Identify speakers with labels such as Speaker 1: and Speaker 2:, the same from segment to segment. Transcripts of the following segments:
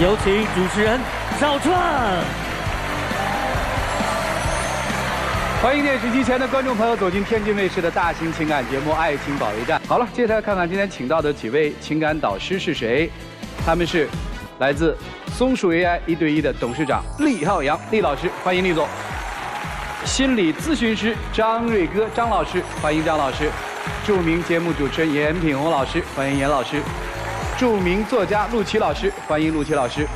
Speaker 1: 有请主持人赵传。
Speaker 2: 欢迎电视机前的观众朋友走进天津卫视的大型情感节目《爱情保卫战》。好了，接下来看看今天请到的几位情感导师是谁？他们是来自松树 AI 1对1的董事长厉浩洋厉老师，欢迎厉总；心理咨询师张瑞歌张老师，欢迎张老师；著名节目主持人严品宏老师，欢迎严老师；著名作家陆琪老师，欢迎陆琪老师。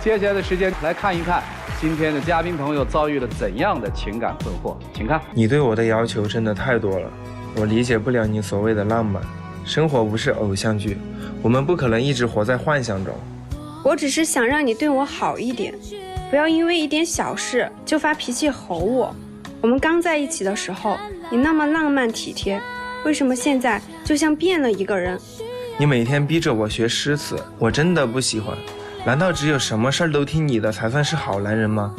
Speaker 2: 接下来的时间来看一看今天的嘉宾朋友遭遇了怎样的情感困惑，请看。
Speaker 3: 你对我的要求真的太多了，我理解不了你所谓的浪漫。生活不是偶像剧，我们不可能一直活在幻想中。
Speaker 4: 我只是想让你对我好一点，不要因为一点小事就发脾气吼我。我们刚在一起的时候，你那么浪漫体贴，为什么现在就像变了一个人？
Speaker 3: 你每天逼着我学诗词，我真的不喜欢。难道只有什么事儿都听你的才算是好男人吗？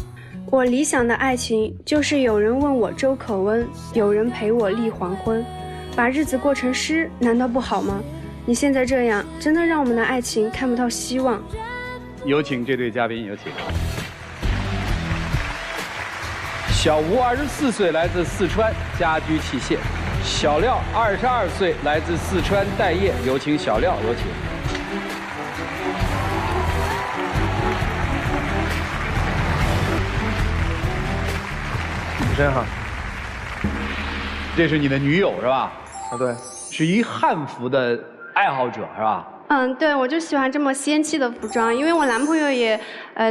Speaker 4: 我理想的爱情就是有人问我粥可温，有人陪我立黄昏，把日子过成诗，难道不好吗？你现在这样，真的让我们的爱情看不到希望。
Speaker 2: 有请这对嘉宾，有请。小吴24岁，来自四川，家居器械；小廖22岁，来自四川待业。有请小廖，有请。
Speaker 3: 主持人好。
Speaker 2: 这是你的女友是吧？
Speaker 3: 啊，对，
Speaker 2: 是一汉服的爱好者是吧？
Speaker 4: 对，我就喜欢这么仙气的服装，因为我男朋友也，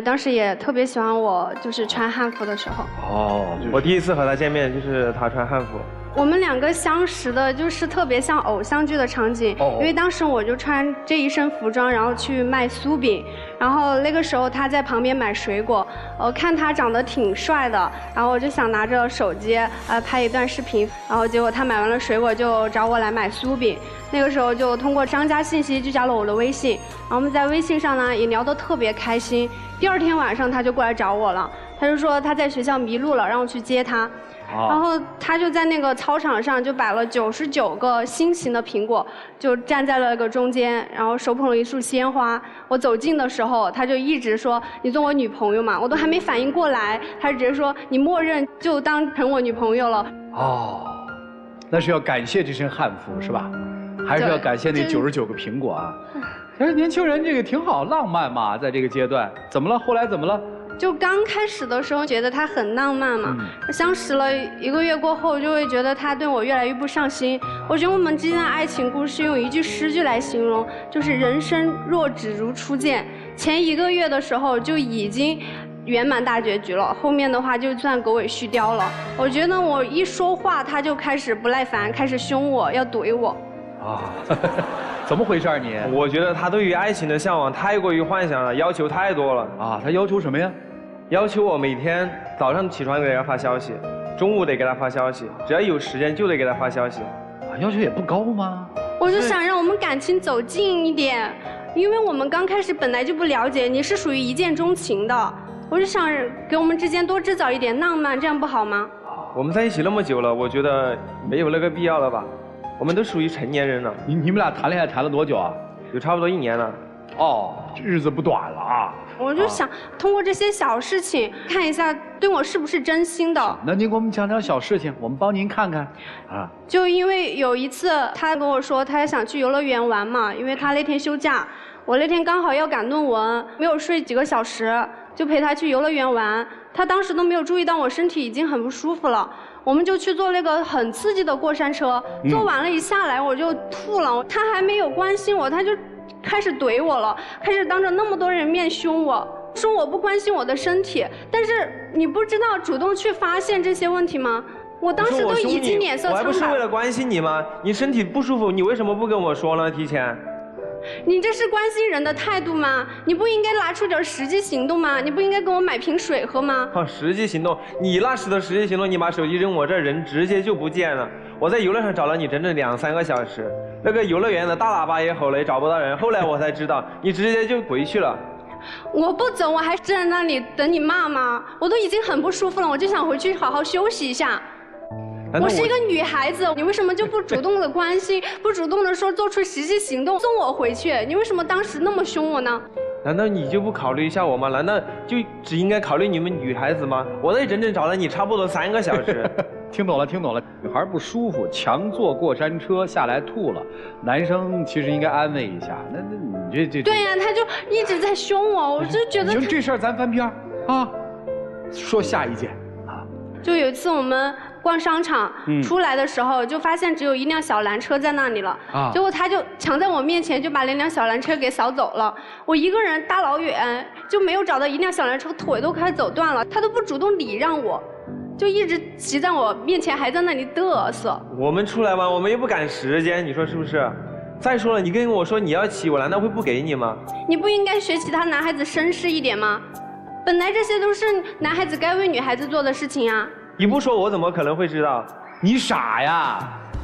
Speaker 4: 当时也特别喜欢我，就是穿汉服的时候。
Speaker 2: 哦，
Speaker 3: 我第一次和他见面就是他穿汉服。
Speaker 4: 我们两个相识的就是特别像偶像剧的场景，因为当时我就穿这一身服装，然后去卖酥饼，然后那个时候他在旁边买水果，看他长得挺帅的，然后我就想拿着手机拍一段视频，然后结果他买完了水果就找我来买酥饼，那个时候就通过商家信息就加了我的微信，然后我们在微信上呢也聊得特别开心。第二天晚上他就过来找我了，他就说他在学校迷路了，让我去接他。然后他就在那个操场上就摆了99个心形的苹果，就站在了那个中间，然后手捧了一束鲜花。我走近的时候，他就一直说你做我女朋友嘛，我都还没反应过来，他直接说你默认就当成我女朋友了。
Speaker 2: 哦，那是要感谢这身汉服是吧？还是要感谢那99个苹果啊？但是年轻人这个挺好，浪漫嘛，在这个阶段，怎么了？后来怎么了？
Speaker 4: 就刚开始的时候觉得他很浪漫嘛，相识了1个月过后，就会觉得他对我越来越不上心。我觉得我们之间的爱情故事用一句诗句来形容，就是人生若只如初见。前1个月的时候就已经圆满大结局了，后面的话就算狗尾续貂了。我觉得我一说话他就开始不耐烦，开始凶我，要怼我。
Speaker 2: 啊，怎么回事你？
Speaker 3: 我觉得他对于爱情的向往太过于幻想了，要求太多了
Speaker 2: 啊！他要求什么呀？
Speaker 3: 要求我每天早上起床给他发消息，中午得给他发消息，只要有时间就得给他发消息。
Speaker 2: 啊，要求也不高吗？
Speaker 4: 我就想让我们感情走近一点，因为我们刚开始本来就不了解，你是属于一见钟情的，我就想给我们之间多制造一点浪漫，这样不好吗？
Speaker 3: 我们在一起那么久了，我觉得没有那个必要了吧？我们都属于成年人了。
Speaker 2: 你们俩谈恋爱谈了多久啊？
Speaker 3: 有差不多1年了。
Speaker 2: 哦，日子不短了啊！
Speaker 4: 我就想通过这些小事情看一下对我是不是真心的。
Speaker 2: 那您给我们讲讲小事情，我们帮您看看。啊，
Speaker 4: 就因为有一次他跟我说他想去游乐园玩嘛，因为他那天休假，我那天刚好要赶论文，没有睡几个小时，就陪他去游乐园玩。他当时都没有注意到我身体已经很不舒服了，我们就去坐那个很刺激的过山车，坐完了一下来我就吐了，他还没有关心我，他就开始怼我了，开始当着那么多人面凶我，说我不关心我的身体。但是你不知道主动去发现这些问题吗？我当时都已经脸色苍白。
Speaker 3: 我还不是为了关心你吗？你身体不舒服，你为什么不跟我说呢？提前。
Speaker 4: 你这是关心人的态度吗？你不应该拿出点实际行动吗？你不应该给我买瓶水喝吗？
Speaker 3: 实际行动，你那时的实际行动，你把手机扔我这儿，人直接就不见了。我在游乐场找了你整整2、3个小时，那个游乐园的大喇叭也吼了，也找不到人。后来我才知道，你直接就回去了。
Speaker 4: 我不走，我还是在那里等你骂吗？我都已经很不舒服了，我就想回去好好休息一下。我是一个女孩子，你为什么就不主动的关心，不主动的说做出实际行动送我回去？你为什么当时那么凶我呢？
Speaker 3: 难道你就不考虑一下我吗？难道就只应该考虑你们女孩子吗？我这整整找了你差不多3个小时。
Speaker 2: 听懂了，听懂了。女孩不舒服，强坐过山车下来吐了，男生其实应该安慰一下。那你这
Speaker 4: 对呀，他就一直在凶我，我就觉得
Speaker 2: 行，这事儿咱翻篇啊。说下一件啊。
Speaker 4: 就有一次我们逛商场，出来的时候就发现只有一辆小蓝车在那里了，结果他就抢在我面前就把那辆小蓝车给扫走了。我一个人大老远就没有找到一辆小蓝车，腿都快走断了，他都不主动礼让我，就一直骑在我面前，还在那里嘚瑟。
Speaker 3: 我们出来玩，我们又不赶时间，你说是不是？再说了，你跟我说你要骑，我难道会不给你吗？
Speaker 4: 你不应该学其他男孩子绅士一点吗？本来这些都是男孩子该为女孩子做的事情啊。
Speaker 3: 你不说我怎么可能会知道？
Speaker 2: 你傻呀？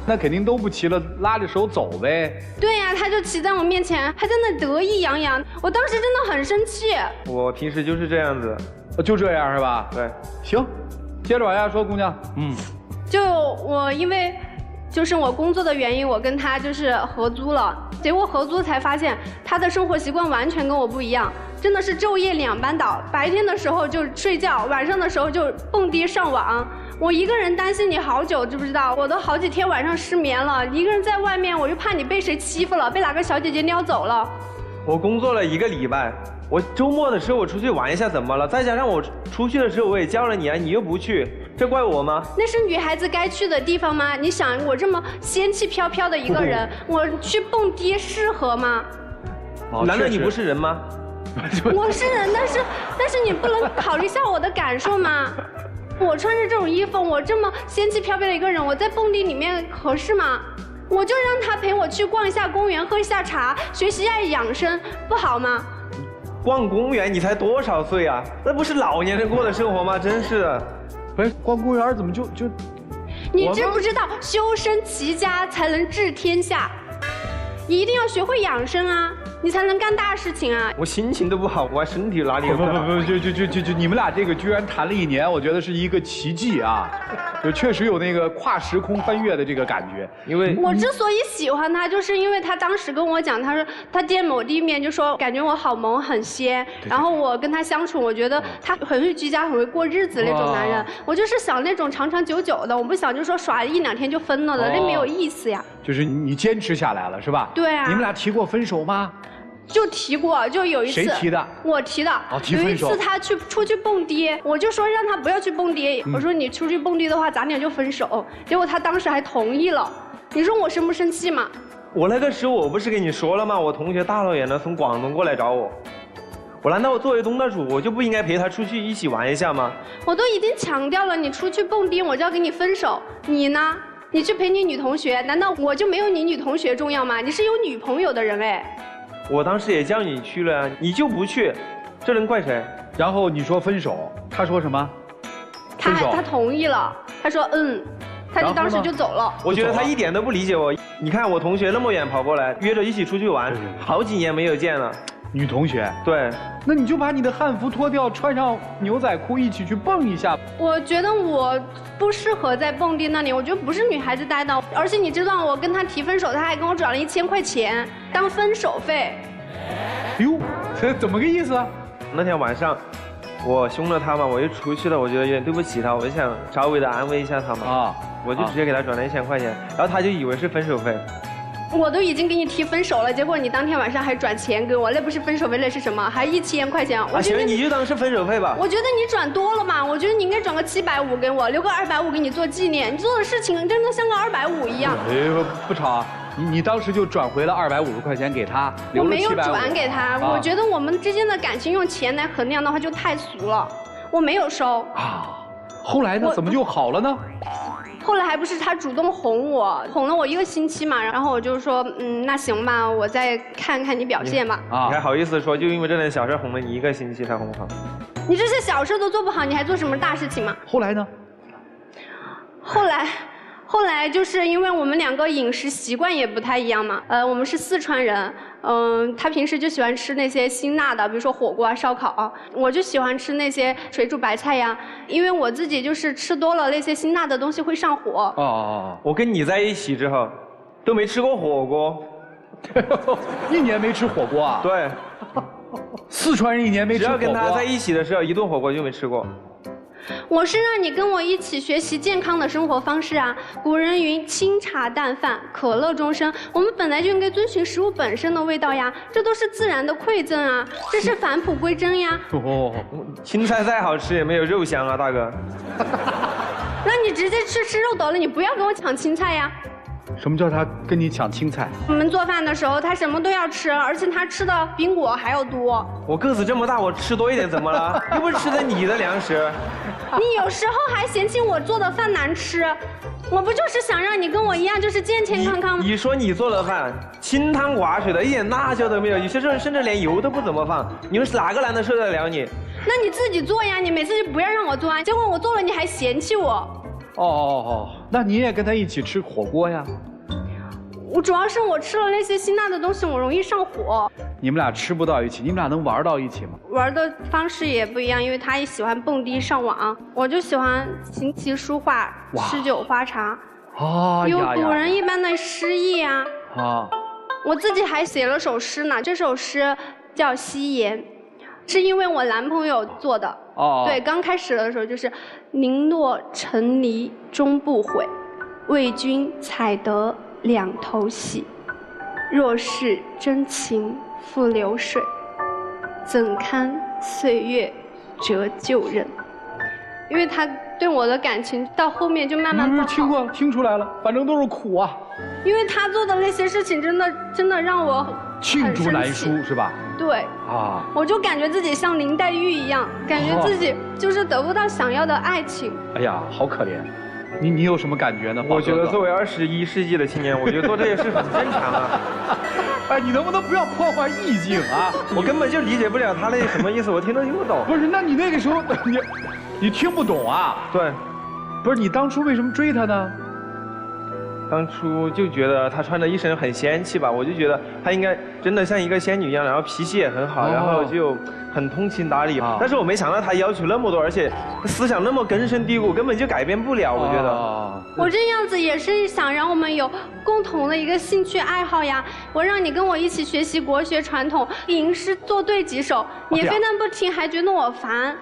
Speaker 2: 那肯定都不骑了，拉着手走呗。
Speaker 4: 对呀，他就骑在我面前，还在那得意洋洋，我当时真的很生气。
Speaker 3: 我平时就是这样子。
Speaker 2: 就这样是吧？
Speaker 3: 对。
Speaker 2: 行，接着往下说，姑娘。
Speaker 4: 就我因为就是我工作的原因，我跟他就是合租了，结果合租才发现他的生活习惯完全跟我不一样，真的是昼夜2班倒，白天的时候就睡觉，晚上的时候就蹦迪上网。我一个人担心你好久，知不知道？我都好几天晚上失眠了，一个人在外面，我就怕你被谁欺负了，被哪个小姐姐撩走了。
Speaker 3: 我工作了1个礼拜，我周末的时候我出去玩一下怎么了？再加上我出去的时候我也叫了你啊，你又不去，这怪我吗？
Speaker 4: 那是女孩子该去的地方吗？你想我这么仙气飘飘的一个人，我去蹦迪适合吗？
Speaker 3: 难道你不是人吗？
Speaker 4: 我是人，但是你不能考虑一下我的感受吗？我穿着这种衣服，我这么仙气飘飘的一个人，我在蹦迪里面合适吗？我就让他陪我去逛一下公园，喝一下茶，学习一下养生，不好吗？
Speaker 3: 逛公园？你才多少岁啊？那不是老年人过的生活吗？真是的。
Speaker 2: 不是逛公园怎么就？
Speaker 4: 你知不知道修身齐家才能治天下？你一定要学会养生啊，你才能干大事情啊！
Speaker 3: 我心情都不好，我身体哪里有？
Speaker 2: 不，就你们俩这个居然谈了1年，我觉得是一个奇迹啊！就确实有那个跨时空翻越的这个感觉。因为
Speaker 4: 我之所以喜欢他，就是因为他当时跟我讲，他说他见某地面就说感觉我好萌很仙，然后我跟他相处，我觉得他很会居家，很会过日子那种男人。我就是想那种长长久久的，我不想就说耍1、2天就分了的，那没有意思呀。
Speaker 2: 就是你坚持下来了是吧？
Speaker 4: 对啊。
Speaker 2: 你们俩提过分手吗？
Speaker 4: 就提过，就有一次。
Speaker 2: 谁提的？
Speaker 4: 我提的。
Speaker 2: 哦，提分手。
Speaker 4: 有一次他出去蹦迪，我就说让他不要去蹦迪。我说你出去蹦迪的话，咱俩就分手。结果他当时还同意了。你说我生不生气吗？
Speaker 3: 我那个时候我不是跟你说了吗？我同学大老远的从广东过来找我，我难道我作为东道主，我就不应该陪他出去一起玩一下吗？
Speaker 4: 我都已经强调了，你出去蹦迪，我就要跟你分手。你呢？你去陪你女同学，难道我就没有你女同学重要吗？你是有女朋友的人哎。
Speaker 3: 我当时也叫你去了，你就不去，这能怪谁？
Speaker 2: 然后你说分手，他说什么？
Speaker 4: 他同意了，他说他就当时就走了。
Speaker 3: 我觉得他一点都不理解我。你看我同学那么远跑过来，约着一起出去玩，好几年没有见了。
Speaker 2: 女同学？
Speaker 3: 对。
Speaker 2: 那你就把你的汉服脱掉，穿上牛仔裤一起去蹦一下。
Speaker 4: 我觉得我不适合在蹦迪那里，我觉得不是女孩子待的。而且你知道，我跟他提分手，他还跟我转了1000块钱当分手费。
Speaker 2: 哟，这怎么个意思啊？
Speaker 3: 那天晚上我凶了他嘛，我又出去了，我觉得有点对不起他，我就想稍微的安慰一下他嘛。我就直接给他转了1000块钱，然后他就以为是分手费。
Speaker 4: 我都已经给你提分手了，结果你当天晚上还转钱给我，那不是分手费，那是什么？还1000块钱。
Speaker 3: 我觉得你就当是分手费吧。
Speaker 4: 我觉得你转多了嘛，我觉得你应该转个750给我，留个250给你做纪念。你做的事情真的像个250一样。
Speaker 2: 不吵啊，你当时就转回了250块钱给他，
Speaker 4: 我没有转给他，我觉得我们之间的感情用钱来衡量的话就太俗了，我没有收。
Speaker 2: 后来呢？怎么就好了呢？
Speaker 4: 后来还不是他主动哄我，哄了我1个星期嘛，然后我就说，那行吧，我再看看你表现吧。
Speaker 3: 你还好意思说，就因为这点小事哄了你1个星期才哄好？
Speaker 4: 你这些小事都做不好，你还做什么大事情吗？
Speaker 2: 后来呢？
Speaker 4: 后来就是因为我们2个饮食习惯也不太一样嘛，我们是四川人，他平时就喜欢吃那些辛辣的，比如说火锅啊、烧烤，我就喜欢吃那些水煮白菜呀，因为我自己就是吃多了那些辛辣的东西会上火。
Speaker 3: 我跟你在一起之后，都没吃过火锅，
Speaker 2: 1年没吃火锅啊？
Speaker 3: 对。
Speaker 2: 四川人一年没吃
Speaker 3: 只
Speaker 2: 火锅。
Speaker 3: 要跟他在一起的时候，一顿火锅就没吃过。
Speaker 4: 我是让你跟我一起学习健康的生活方式啊！古人云：清茶淡饭，可乐终生。我们本来就应该遵循食物本身的味道呀，这都是自然的馈赠啊，这是返璞归真呀。
Speaker 2: 哦，
Speaker 3: 青菜再好吃也没有肉香啊，大哥。
Speaker 4: 那你直接吃肉得了，你不要跟我抢青菜呀。
Speaker 2: 什么叫他跟你抢青菜？
Speaker 4: 我们做饭的时候，他什么都要吃，而且他吃的比我还要多。
Speaker 3: 我个子这么大，我吃多一点怎么了？又不是吃的你的粮食。
Speaker 4: 你有时候还嫌弃我做的饭难吃，我不就是想让你跟我一样，就是健健康康吗？
Speaker 3: 你说你做的饭清汤寡水的，一点辣椒都没有，有些时候甚至连油都不怎么放，你们哪个男的受得了你？
Speaker 4: 那你自己做呀，你每次就不要让我做啊，结果我做了你还嫌弃我。
Speaker 2: 哦，那你也跟他一起吃火锅呀？
Speaker 4: 我主要是我吃了那些辛辣的东西，我容易上火。
Speaker 2: 你们俩吃不到一起，你们俩能玩到一起吗？
Speaker 4: 玩的方式也不一样，因为他也喜欢蹦迪上网，我就喜欢琴棋书画、诗酒花茶。有古人一般的诗意啊。我自己还写了首诗呢，这首诗叫《夕颜》，是因为我男朋友做的。对，刚开始的时候就是宁若沉泥终不悔，为君采得两头喜。若是真情付流水，怎堪岁月折旧人。因为他对我的感情到后面就慢慢不好。
Speaker 2: 听出来了，反正都是苦啊。
Speaker 4: 因为他做的那些事情真的让我
Speaker 2: 罄竹难书是吧？
Speaker 4: 对啊，我就感觉自己像林黛玉一样，感觉自己就是得不到想要的爱情。
Speaker 2: 哎呀，好可怜。你有什么感觉呢？
Speaker 3: 我觉得作为21世纪的青年，我觉得做这些事很正常啊。
Speaker 2: 哎，你能不能不要破坏意境啊？
Speaker 3: 我根本就理解不了他那什么意思，我听都听不懂。
Speaker 2: 不是，那你那个时候你听不懂啊？
Speaker 3: 对，
Speaker 2: 不是你当初为什么追他呢？
Speaker 3: 当初就觉得她穿的一身很仙气吧，我就觉得她应该真的像一个仙女一样，然后脾气也很好，然后就很通情达理。但是我没想到她要求那么多，而且思想那么根深蒂固，根本就改变不了。我觉得，
Speaker 4: 我这样子也是想让我们有共同的一个兴趣爱好呀。我让你跟我一起学习国学传统，吟诗作对几首，你非但不听，还觉得我烦。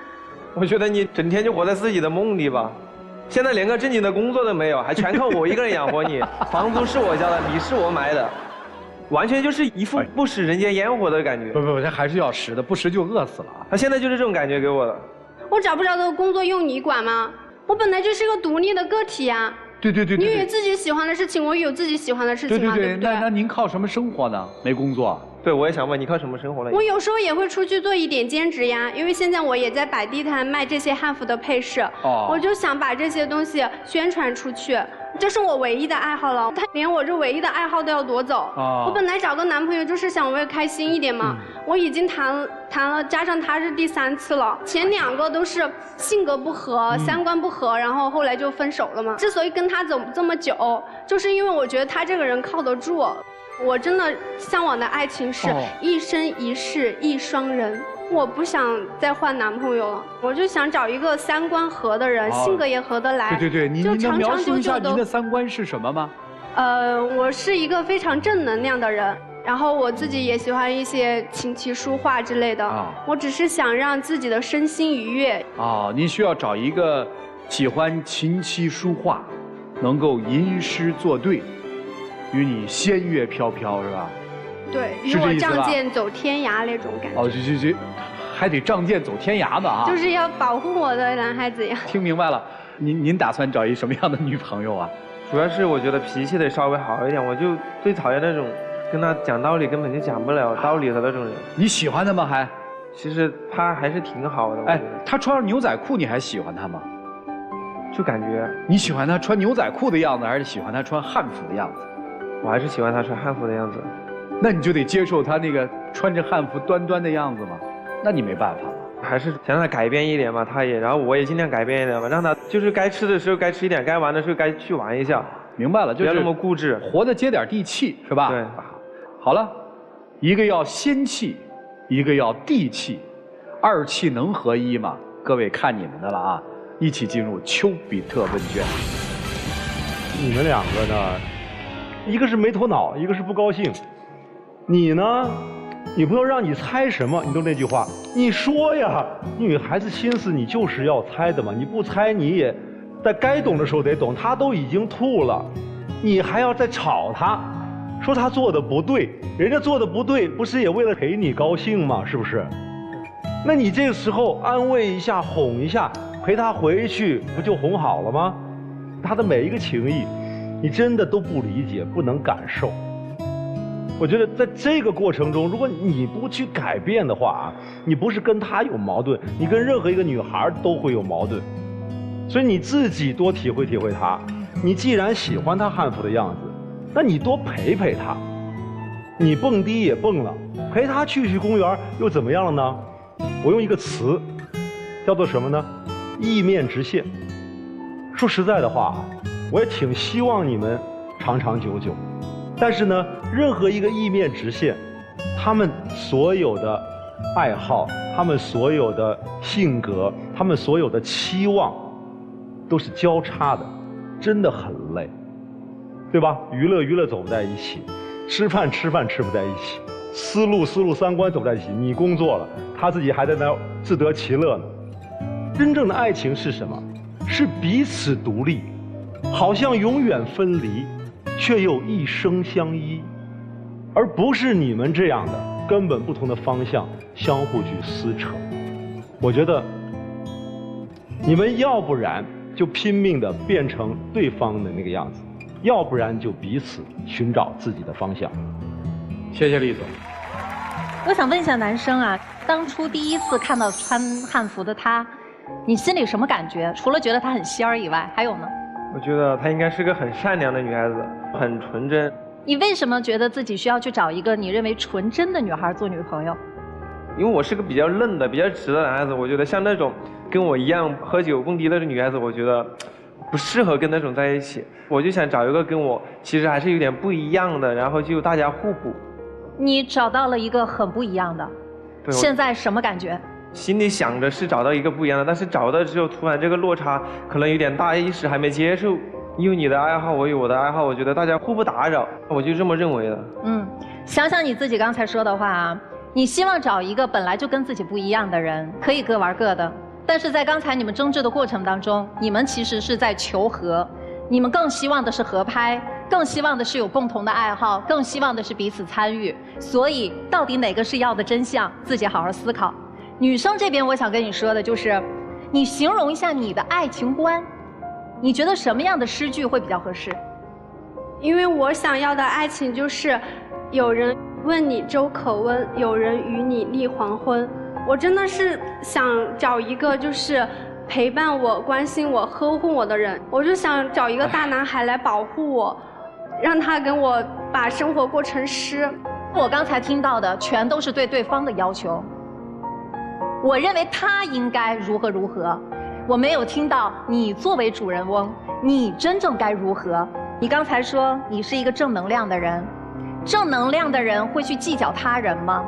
Speaker 3: 我觉得你整天就活在自己的梦里吧。现在连个正经的工作都没有，还全靠我一个人养活你，房租是我交的，米是我买的，完全就是一副不食人间烟火的感觉。
Speaker 2: 不，这还是要食的，不食就饿死了。
Speaker 3: 他现在就是这种感觉给我的。
Speaker 4: 我找不着的工作用你管吗？我本来就是个独立的个体呀。
Speaker 2: 对。
Speaker 4: 你有自己喜欢的事情，我有自己喜欢的事情嘛，对不对？
Speaker 2: 那您靠什么生活呢？没工作。
Speaker 3: 对，我也想问你靠什么生活呢？
Speaker 4: 我有时候也会出去做一点兼职呀，因为现在我也在摆地摊卖这些汉服的配饰，我就想把这些东西宣传出去，这是我唯一的爱好了。他连我这唯一的爱好都要夺走。我本来找个男朋友就是想为开心一点嘛，我已经谈了，加上他是第3次了，前2个都是性格不合、三观不合，然后后来就分手了嘛。之所以跟他走这么久，就是因为我觉得他这个人靠得住。我真的向往的爱情是一生一世一双人，我不想再换男朋友了，我就想找一个三观合的人，性格也合得来。
Speaker 2: 对，你能描述一下您的三观是什么吗？
Speaker 4: 我是一个非常正能量的人，然后我自己也喜欢一些琴棋书画之类的。我只是想让自己的身心愉悦。
Speaker 2: 您需要找一个喜欢琴棋书画，能够吟诗作对。与你仙乐飘飘是吧？
Speaker 4: 对，与我仗剑走天涯那种感觉。
Speaker 2: 这，还得仗剑走天涯的啊！
Speaker 4: 就是要保护我的男孩子呀。
Speaker 2: 听明白了，您打算找一什么样的女朋友啊？
Speaker 3: 主要是我觉得脾气得稍微好一点，我就最讨厌那种跟他讲道理根本就讲不了道理的那种人。
Speaker 2: 你喜欢他吗？还？
Speaker 3: 其实他还是挺好的。哎，
Speaker 2: 他穿上牛仔裤，你还喜欢他吗？
Speaker 3: 就感觉
Speaker 2: 你喜欢他穿牛仔裤的样子，还是喜欢他穿汉服的样子？
Speaker 3: 我还是喜欢他穿汉服的样子。
Speaker 2: 那你就得接受他那个穿着汉服端端的样子嘛？那你没办法了。
Speaker 3: 还是想让他改变一点嘛，他也，然后我也尽量改变一点嘛，让他就是该吃的时候该吃一点，该玩的时候该去玩一下。
Speaker 2: 明白了，就是
Speaker 3: 不要那么固执，
Speaker 2: 活得接点地气，是吧？
Speaker 3: 对。
Speaker 2: 好了，一个要仙气，一个要地气，2气能合一吗？各位看你们的了啊！一起进入丘比特问卷。
Speaker 5: 你们2个呢？一个是没头脑，一个是不高兴。你呢，女朋友让你猜什么，你都那句话，你说呀。女孩子心思你就是要猜的嘛，你不猜你也在该懂的时候得懂。她都已经吐了，你还要再吵她，说她做的不对，人家做的不对，不是也为了陪你高兴吗？是不是？那你这个时候安慰一下，哄一下，陪她回去，不就哄好了吗？她的每一个情谊，你真的都不理解，不能感受。我觉得在这个过程中，如果你不去改变的话啊，你不是跟她有矛盾，你跟任何一个女孩都会有矛盾。所以你自己多体会体会她。你既然喜欢她汉服的样子，那你多陪陪她。你蹦迪也蹦了，陪她去公园又怎么样了呢？我用一个词，叫做什么呢？意面直线。说实在的话，我也挺希望你们长长久久。但是呢，任何一个意面直线，他们所有的爱好，他们所有的性格，他们所有的期望，都是交叉的，真的很累，对吧？娱乐走不在一起，吃饭吃不在一起，思路三观走不在一起。你工作了，他自己还在那儿自得其乐呢。真正的爱情是什么？是彼此独立，好像永远分离，却又一生相依，而不是你们这样的根本不同的方向相互去撕扯。我觉得你们要不然就拼命的变成对方的那个样子，要不然就彼此寻找自己的方向。
Speaker 2: 谢谢厉总。
Speaker 6: 我想问一下男生啊，当初第一次看到穿汉服的他，你心里什么感觉？除了觉得她很仙儿以外，还有呢？
Speaker 3: 我觉得她应该是个很善良的女孩子，很纯真。
Speaker 6: 你为什么觉得自己需要去找一个你认为纯真的女孩做女朋友？
Speaker 3: 因为我是个比较愣的、比较直的男孩子，我觉得像那种跟我一样喝酒蹦迪的女孩子，我觉得不适合跟那种在一起。我就想找一个跟我其实还是有点不一样的，然后就大家互补。
Speaker 6: 你找到了一个很不一样的，
Speaker 3: 对，
Speaker 6: 现在什么感觉？
Speaker 3: 心里想着是找到一个不一样的，但是找到之后突然这个落差可能有点大，一时还没接受。你有你的爱好，我有我的爱好，我觉得大家互不打扰，我就这么认为的。
Speaker 6: 想想你自己刚才说的话啊，你希望找一个本来就跟自己不一样的人，可以各玩各的。但是在刚才你们争执的过程当中，你们其实是在求和，你们更希望的是合拍，更希望的是有共同的爱好，更希望的是彼此参与。所以到底哪个是要的真相，自己好好思考。女生这边我想跟你说的就是，你形容一下你的爱情观，你觉得什么样的诗句会比较合适？
Speaker 4: 因为我想要的爱情就是有人问你粥可温，有人与你立黄昏。我真的是想找一个就是陪伴我、关心我、呵护我的人。我就想找一个大男孩来保护我，让他跟我把生活过成诗。
Speaker 6: 我刚才听到的全都是对对方的要求，我认为他应该如何如何，我没有听到你作为主人翁，你真正该如何。你刚才说你是一个正能量的人，正能量的人会去计较他人吗？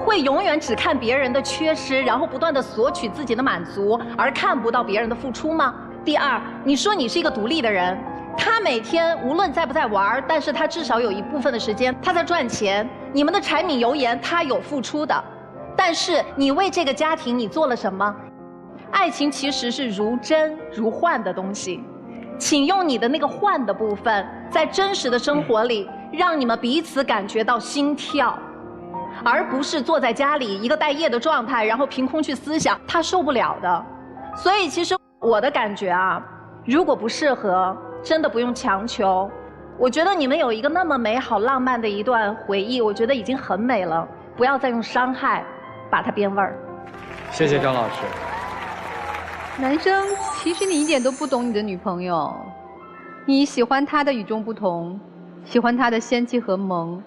Speaker 6: 会永远只看别人的缺失，然后不断地索取自己的满足，而看不到别人的付出吗？第二，你说你是一个独立的人，他每天无论在不在玩，但是他至少有一部分的时间他在赚钱，你们的柴米油盐他有付出的。但是你为这个家庭你做了什么？爱情其实是如真如幻的东西，请用你的那个幻的部分，在真实的生活里让你们彼此感觉到心跳，而不是坐在家里一个待业的状态，然后凭空去思想，他受不了的。所以其实我的感觉啊，如果不适合，真的不用强求。我觉得你们有一个那么美好浪漫的一段回忆，我觉得已经很美了，不要再用伤害把它变味儿。
Speaker 2: 谢谢张老师。
Speaker 7: 男生，其实你一点都不懂你的女朋友，你喜欢她的与众不同，喜欢她的仙气和萌，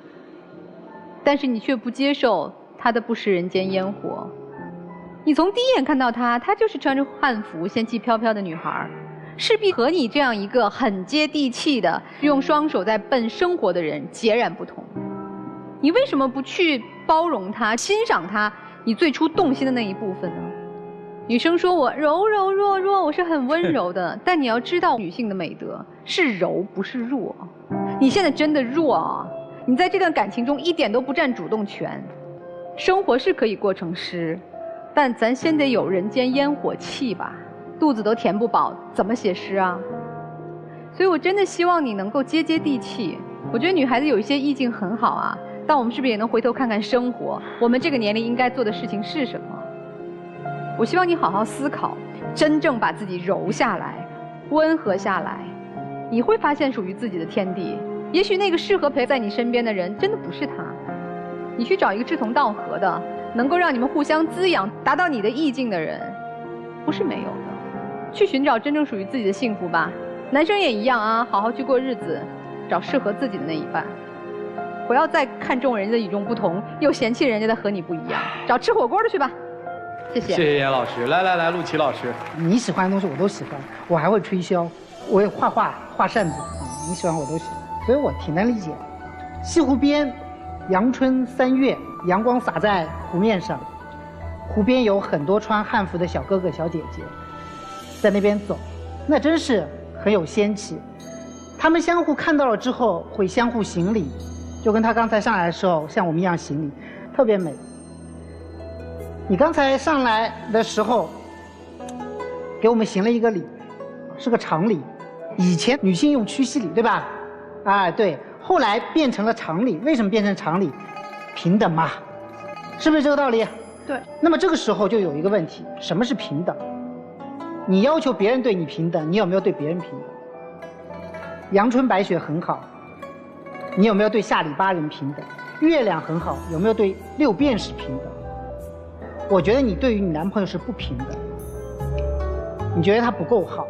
Speaker 7: 但是你却不接受她的不食人间烟火。你从第一眼看到她，她就是穿着汉服仙气飘飘的女孩，势必和你这样一个很接地气的用双手在奔生活的人截然不同。你为什么不去包容她，欣赏她你最初动心的那一部分呢？女生说我柔柔弱弱，我是很温柔的，但你要知道女性的美德是柔不是弱。你现在真的弱啊，你在这段感情中一点都不占主动权。生活是可以过成诗，但咱先得有人间烟火气吧，肚子都填不饱，怎么写诗啊？所以我真的希望你能够接接地气。我觉得女孩子有一些意境很好啊，但我们是不是也能回头看看生活？我们这个年龄应该做的事情是什么？我希望你好好思考，真正把自己柔下来，温和下来，你会发现属于自己的天地。也许那个适合陪在你身边的人真的不是他，你去找一个志同道合的，能够让你们互相滋养，达到你的意境的人，不是没有的。去寻找真正属于自己的幸福吧。男生也一样啊，好好去过日子，找适合自己的那一半。不要再看重人家的与众不同，又嫌弃人家的和你不一样。找吃火锅的去吧。谢谢。
Speaker 2: 谢谢严老师。来，陆琪老师。
Speaker 8: 你喜欢的东西我都喜欢，我还会吹箫，我也画画、画扇子，你喜欢我都喜欢，所以我挺能理解。西湖边，阳春3月，阳光洒在湖面上，湖边有很多穿汉服的小哥哥小姐姐，在那边走，那真是很有仙气。他们相互看到了之后会相互行礼，就跟他刚才上来的时候像我们一样行礼，特别美。你刚才上来的时候给我们行了一个礼，是个长礼。以前女性用屈膝礼，对吧？对，后来变成了长礼。为什么变成长礼？平等嘛，是不是这个道理？
Speaker 4: 对。
Speaker 8: 那么这个时候就有一个问题，什么是平等？你要求别人对你平等，你有没有对别人平等？阳春白雪很好，你有没有对下里巴人平等？月亮很好，有没有对六便士平等？我觉得你对于你男朋友是不平等，你觉得他不够好，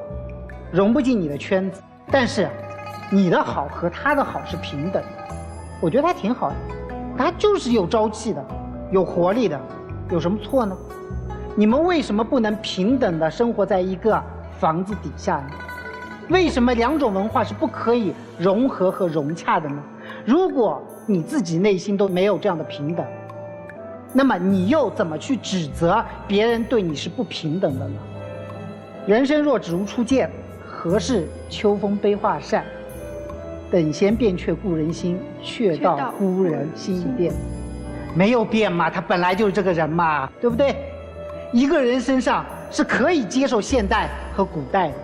Speaker 8: 融不进你的圈子，但是你的好和他的好是平等的，我觉得他挺好的，他就是有朝气的，有活力的，有什么错呢？你们为什么不能平等的生活在一个房子底下呢？为什么两种文化是不可以融合和融洽的呢？如果你自己内心都没有这样的平等，那么你又怎么去指责别人对你是不平等的呢？人生若只如初见，何事秋风悲画扇？等闲变却故人心，却道故人心已变。没有变嘛，他本来就是这个人嘛，对不对？一个人身上是可以接受现代和古代的，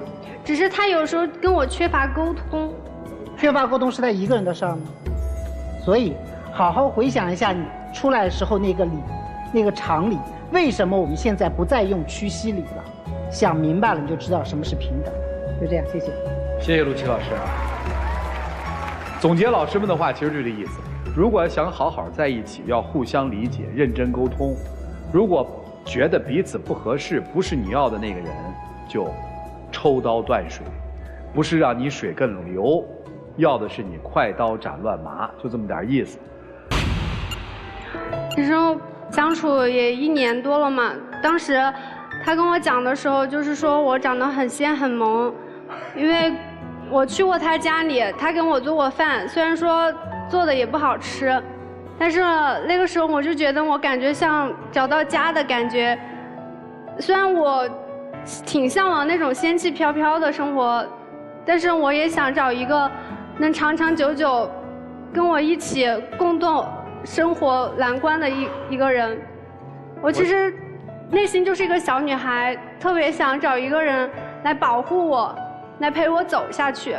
Speaker 4: 只是他有时候跟我缺乏沟通。
Speaker 8: 缺乏沟通是他一个人的事儿吗？所以好好回想一下你出来的时候那个礼，那个常礼，为什么我们现在不再用屈膝礼了？想明白了你就知道什么是平等。就这样，谢谢。
Speaker 2: 谢谢陆琪老师。总结老师们的话，其实就这意思。如果想好好在一起，要互相理解，认真沟通。如果觉得彼此不合适，不是你要的那个人，就抽刀断水，不是让你水更流，要的是你快刀斩乱麻，就这么点意思。
Speaker 4: 其实相处也1年多了嘛，当时他跟我讲的时候，就是说我长得很仙很萌，因为我去过他家里，他给我做过饭，虽然说做的也不好吃，但是那个时候我就觉得我感觉像找到家的感觉。虽然我挺向往那种仙气飘飘的生活，但是我也想找一个能长长久久跟我一起共度生活难关的一个人。我其实内心就是一个小女孩，特别想找一个人来保护我，来陪我走下去。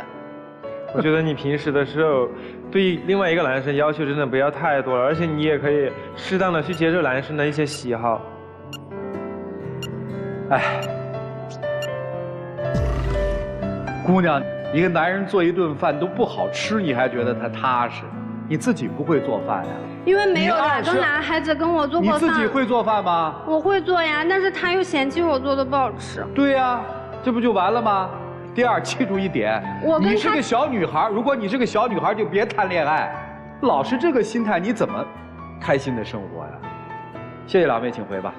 Speaker 3: 我觉得你平时的时候对另外一个男生要求真的不要太多了，而且你也可以适当的去接受男生的一些喜好。
Speaker 2: 哎，姑娘，一个男人做一顿饭都不好吃，你还觉得他踏实？你自己不会做饭呀？
Speaker 4: 因为没有哪个男孩子跟我做过饭。
Speaker 2: 你自己会做饭吗？
Speaker 4: 我会做呀，但是他又嫌弃我做的不好吃。
Speaker 2: 对呀，这不就完了吗？第二，记住一点，你是个小女孩，如果你是个小女孩，就别谈恋爱，老是这个心态，你怎么开心的生活呀？谢谢两位，请回吧。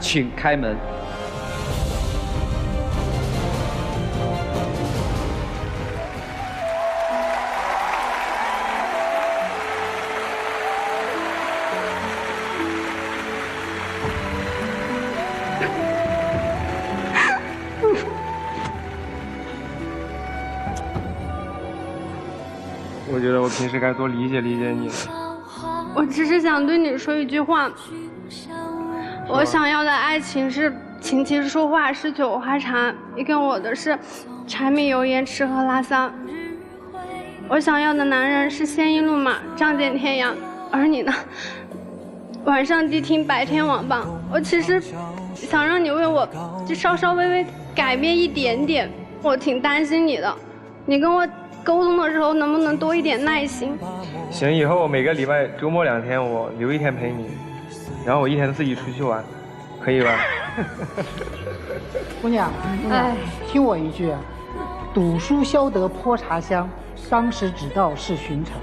Speaker 2: 请开门。
Speaker 3: 我我觉得我平时该多理解理解你。
Speaker 4: 我只是想对你说一句话，我想要的爱情是琴棋书画诗酒花茶，你跟我的是柴米油盐吃喝拉撒。我想要的男人是鲜衣怒马仗剑天涯，而你呢，晚上谛听白天网吧。我其实想让你为我就稍稍微微改变一点点，我挺担心你的，你跟我沟通的时候能不能多一点耐心？
Speaker 3: 行，以后每个礼拜周末2天我留1天陪你，然后我1天自己出去玩，可以吧？
Speaker 8: 姑娘，听我一句，赌书消得泼茶香，当时只道是寻常。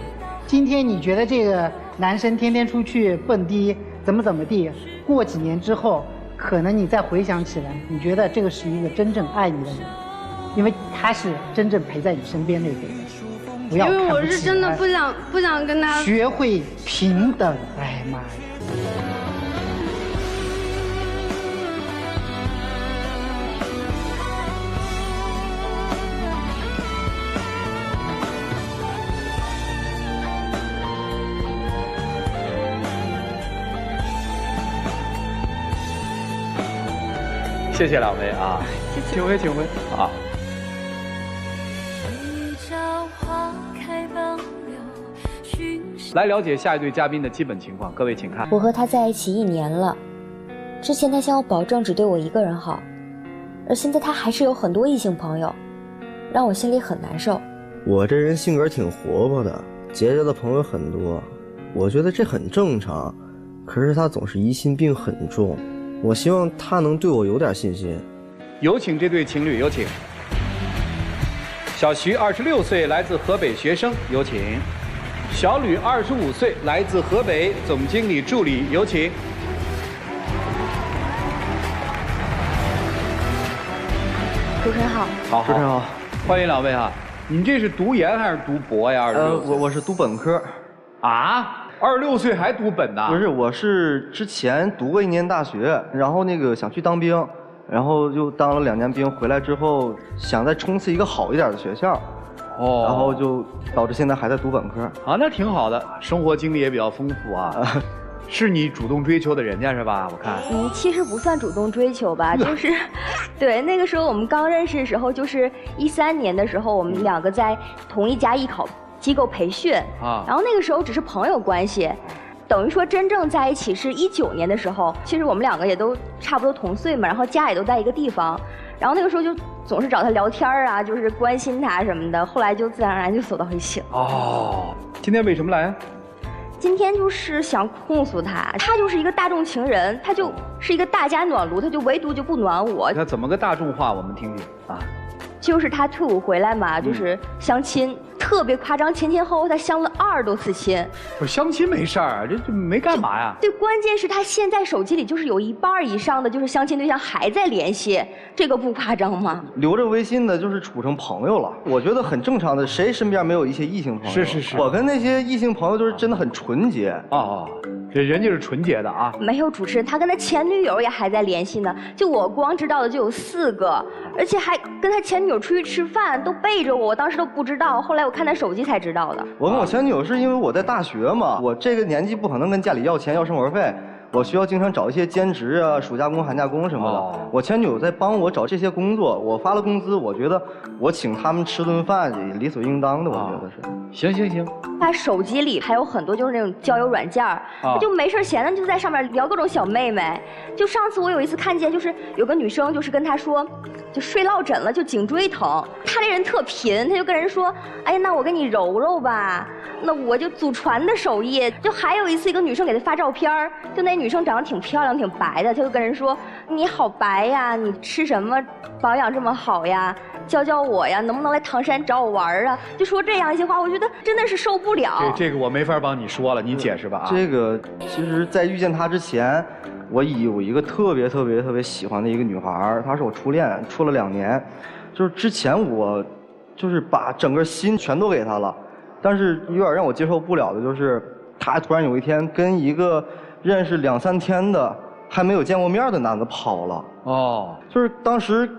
Speaker 8: 今天你觉得这个男生天天出去蹦迪怎么地，过几年之后，可能你再回想起来，你觉得这个是一个真正爱你的人，因为他是真正陪在你身边那个人。不要看不起他，
Speaker 4: 因为我是真的不想跟他
Speaker 8: 学会平等。哎妈呀！
Speaker 2: 谢谢两位啊，请回请回啊。来了解下一对嘉宾的基本情况，各位请看。
Speaker 9: 我和他在一起1年了，之前他向我保证只对我一个人好，而现在他还是有很多异性朋友，让我心里很难受。
Speaker 10: 我这人性格挺活泼的，结交的朋友很多，我觉得这很正常，可是他总是疑心病很重，我希望他能对我有点信心。
Speaker 2: 有请这对情侣，有请。小徐26岁，来自河北学生，有请。小吕25岁，来自河北，总经理助理，有请。
Speaker 9: 主持人好。
Speaker 2: 好，主持人好，欢迎两位哈。你们这是读研还是读博呀？26岁。
Speaker 10: 我是读本科。
Speaker 2: 啊？26岁还读本呢？
Speaker 10: 不是，我是之前读过1年大学，然后那个想去当兵，然后就当了2年兵，回来之后想再冲刺一个好一点的学校。哦，然后就导致现在还在读本科。
Speaker 2: 啊，那挺好的，生活经历也比较丰富啊。是你主动追求的人家是吧？我看。
Speaker 11: 其实不算主动追求吧，就是，对，那个时候我们刚认识的时候，就是13年的时候，我们2个在同一家艺考机构培训啊，然后那个时候只是朋友关系，等于说真正在一起是19年的时候。其实我们2个也都差不多同岁嘛，然后家也都在一个地方。然后那个时候就总是找他聊天啊，就是关心他什么的，后来就自然而然就走到一起了。
Speaker 2: 哦，今天为什么来啊？
Speaker 11: 今天就是想控诉他，他就是一个大众情人，他就是一个大家暖炉，他就唯独就不暖我。
Speaker 2: 他怎么个大众化？我们听听啊。
Speaker 11: 就是他退伍回来嘛，就是相亲，特别夸张，前后他相了20多次亲。
Speaker 2: 不是相亲没事儿，这没干嘛呀？
Speaker 11: 对，关键是他现在手机里就是有1半以上的就是相亲对象还在联系，这个不夸张吗？
Speaker 10: 留着微信的就是处成朋友了，我觉得很正常的，谁身边没有一些异性朋友？是。我跟那些异性朋友就是真的很纯洁。哦，
Speaker 2: 这人家是纯洁的啊。
Speaker 11: 没有主持人，他跟他前女友也还在联系呢，就我光知道的就有4个，而且还跟他前女友出去吃饭都背着我，我当时都不知道，后来我看他手机才知道的。
Speaker 10: 我跟我前女友是因为我在大学嘛，我这个年纪不可能跟家里要钱要生活费，我需要经常找一些兼职啊、暑假工、寒假工什么的。我前女友在帮我找这些工作，我发了工资，我觉得我请他们吃顿饭也理所应当的，我觉得是。
Speaker 2: 行。
Speaker 11: 他手机里还有很多就是那种交友软件他就没事闲的就在上面聊各种小妹妹。就上次我有一次看见，就是有个女生就是跟他说，就睡落枕了，就颈椎疼。他这人特贫，他就跟人说，哎呀，那我给你揉揉吧。那我就祖传的手艺。就还有一次，一个女生给他发照片，就那女生长得挺漂亮、挺白的，他就跟人说，你好白呀，你吃什么保养这么好呀？教我呀，能不能来唐山找我玩啊？就说这样一些话，我觉得真的是受不了。
Speaker 2: 这个我没法帮你说了，你解释吧啊。
Speaker 10: 这个其实，在遇见他之前，我有一个特别喜欢的一个女孩，她是我初恋，处了2年。就是之前我就是把整个心全都给她了，但是有点让我接受不了的就是，她突然有一天跟一个认识2、3天的还没有见过面的男的跑了。哦，就是当时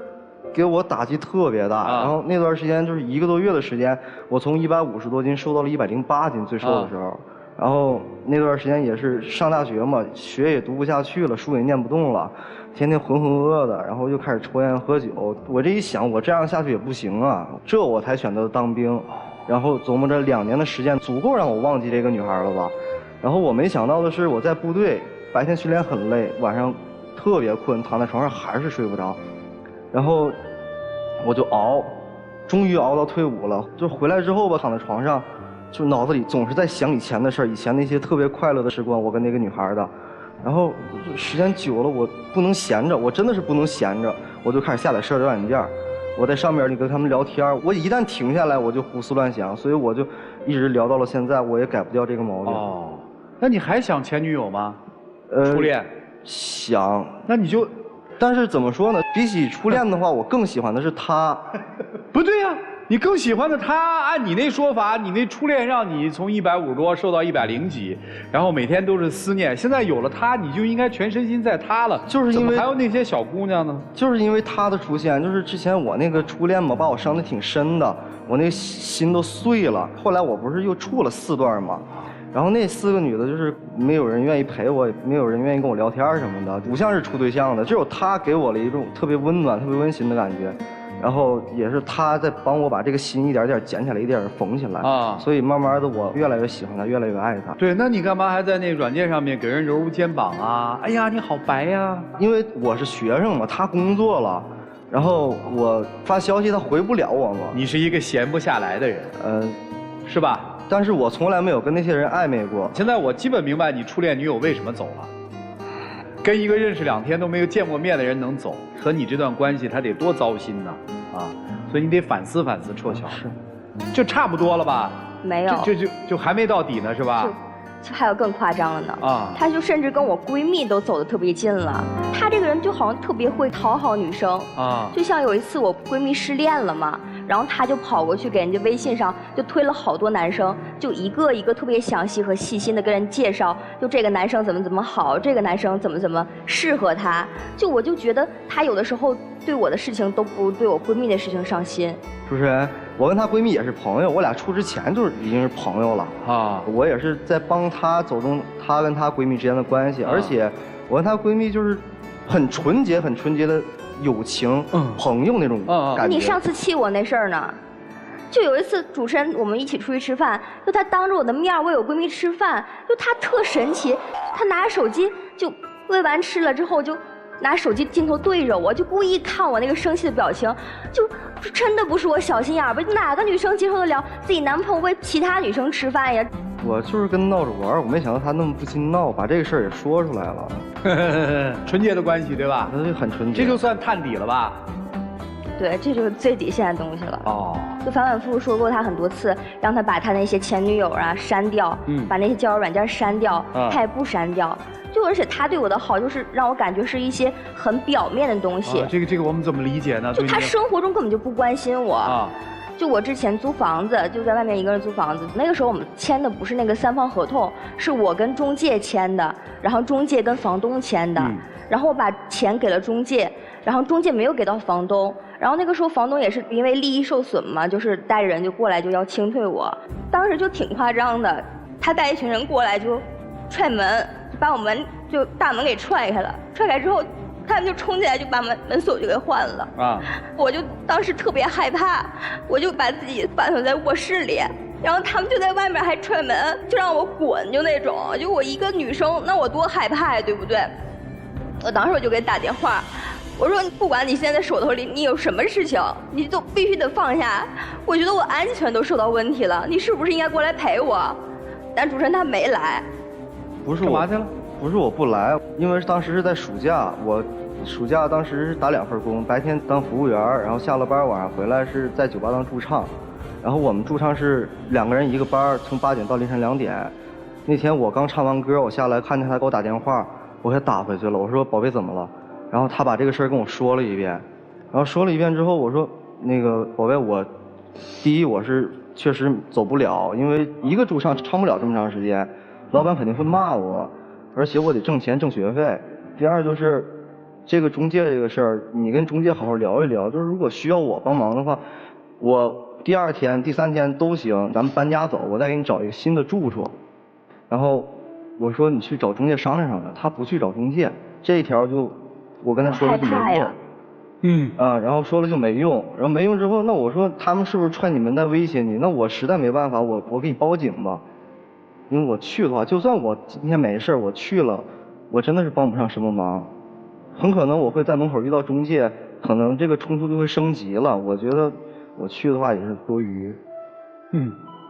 Speaker 10: 给我打击特别大。然后那段时间就是1个多月的时间，我从150多斤瘦到了108斤，最瘦的时候。然后那段时间也是上大学嘛，学也读不下去了，书也念不动了，天天浑浑噩噩的，然后又开始抽烟喝酒。我这一想，我这样下去也不行啊，这我才选择当兵。然后琢磨着2年的时间足够让我忘记这个女孩了吧。然后我没想到的是，我在部队白天训练很累，晚上特别困，躺在床上还是睡不着。然后我就熬，终于熬到退伍了。就回来之后吧，躺在床上，就脑子里总是在想以前的事儿，以前那些特别快乐的时光，我跟那个女孩的。然后时间久了，我不能闲着，我真的是不能闲着，我就开始下载社交软件。我在上面跟他们聊天，我一旦停下来，我就胡思乱想，所以我就一直聊到了现在，我也改不掉这个毛病。
Speaker 2: 哦，那你还想前女友吗？初恋？
Speaker 10: 想。
Speaker 2: 那你就，
Speaker 10: 但是怎么说呢？比起初恋的话，我更喜欢的是她。
Speaker 2: 不对呀、你更喜欢的她，按你那说法，你那初恋让你从150多瘦到100几，然后每天都是思念。现在有了她，你就应该全身心在她了。
Speaker 10: 就是因为
Speaker 2: 怎么还有那些小姑娘呢？
Speaker 10: 就是因为她的出现，就是之前我那个初恋嘛，把我伤得挺深的，我那心都碎了。后来我不是又处了4段嘛，然后那4个女的，就是没有人愿意陪我，没有人愿意跟我聊天什么的，不像是处对象的。只有她给我了一种特别温暖、特别温馨的感觉。然后也是他在帮我把这个心一点点捡起来，一点点缝起来啊，所以慢慢的我越来越喜欢他，越来越爱他。
Speaker 2: 对，那你干嘛还在那软件上面给人揉揉肩膀啊？哎呀，你好白呀！
Speaker 10: 因为我是学生嘛，他工作了，然后我发消息他回不了我嘛。
Speaker 2: 你是一个闲不下来的人，是吧？
Speaker 10: 但是我从来没有跟那些人暧昧过。
Speaker 2: 现在我基本明白你初恋女友为什么走了。跟一个认识2天都没有见过面的人能走，和你这段关系他得多糟心呐！啊，所以你得反思反思，臭乔。
Speaker 10: 是，
Speaker 2: 就差不多了吧？
Speaker 11: 没有，
Speaker 2: 就还没到底呢，是吧？
Speaker 11: 就还有更夸张了呢。
Speaker 2: 啊，
Speaker 11: 她就甚至跟我闺蜜都走得特别近了。她这个人就好像特别会讨好女生啊，就像有一次我闺蜜失恋了嘛。然后她就跑过去给人家微信上就推了好多男生，就一个一个特别详细和细心的跟人介绍，就这个男生怎么怎么好，这个男生怎么怎么适合她。就我就觉得她有的时候对我的事情都不如对我闺蜜的事情上心。
Speaker 10: 主持人，我跟她闺蜜也是朋友，我俩处之前就已经是朋友了啊。我也是在帮她走动她跟她闺蜜之间的关系，而且我跟她闺蜜就是很纯洁、很纯洁的。友情，朋友那种感觉。
Speaker 11: 你上次气我那事儿呢？就有一次主持人我们一起出去吃饭，就她当着我的面喂我闺蜜吃饭，就她特神奇，她拿着手机就喂完吃了之后就拿手机镜头对着我，就故意看我那个生气的表情，就真的不是我小心眼吧？哪个女生接受得了自己男朋友喂其他女生吃饭呀？
Speaker 10: 我就是跟闹着玩，我没想到他那么不禁闹，把这个事儿也说出来了。
Speaker 2: 纯洁的关系，对吧？
Speaker 10: 很纯洁。
Speaker 2: 这就算探底了吧？
Speaker 11: 对，这就是最底线的东西了。哦。就反反复复说过他很多次，让他把他那些前女友啊删掉，把那些交友软件删掉，他也不删掉。就而且他对我的好，就是让我感觉是一些很表面的东西。
Speaker 2: 这个我们怎么理解呢？
Speaker 11: 就他生活中根本就不关心我。就我之前租房子，就在外面一个人租房子，那个时候我们签的不是那个3方合同，是我跟中介签的，然后中介跟房东签的，然后我把钱给了中介，然后中介没有给到房东，然后那个时候房东也是因为利益受损嘛，就是带着人就过来就要清退我，当时就挺夸张的，他带一群人过来就踹门，把我们就大门给踹开了，踹开之后。他们就冲进来就把门锁就给换了啊！我就当时特别害怕，我就把自己反锁在卧室里，然后他们就在外面还踹门，就让我滚，就那种，就我一个女生，那我多害怕呀，对不对？我当时我就给打电话，我说不管你现在手头里你有什么事情，你都必须得放下。我觉得我安全都受到问题了，你是不是应该过来陪我？但主持人他没来。
Speaker 10: 不是我干嘛去了？不是我不来，因为当时是在暑假，我暑假当时是打2份工，白天当服务员，然后下了班晚上回来是在酒吧当驻唱，然后我们驻唱是2个人一个班，从8点到凌晨2点。那天我刚唱完歌，我下来看见他给我打电话，我给打回去了，我说宝贝怎么了？然后他把这个事儿跟我说了一遍，然后说了一遍之后，我说那个宝贝，我第一我是确实走不了，因为一个驻唱唱不了这么长时间，老板肯定会骂我。而且我得挣钱挣学费。第二就是这个中介这个事儿，你跟中介好好聊一聊，就是如果需要我帮忙的话，我第2天、第3天都行，咱们搬家走，我再给你找一个新的住处。然后我说你去找中介商量商量，他不去找中介，这一条就我跟他说了就没用。然后说了就没用，然后没用之后，那我说他们是不是踹你门在威胁你？那我实在没办法，我给你报警吧。因为我去的话，就算我今天没事我去了，我真的是帮不上什么忙，很可能我会在门口遇到中介，可能这个冲突就会升级了。我觉得我去的话也是多余。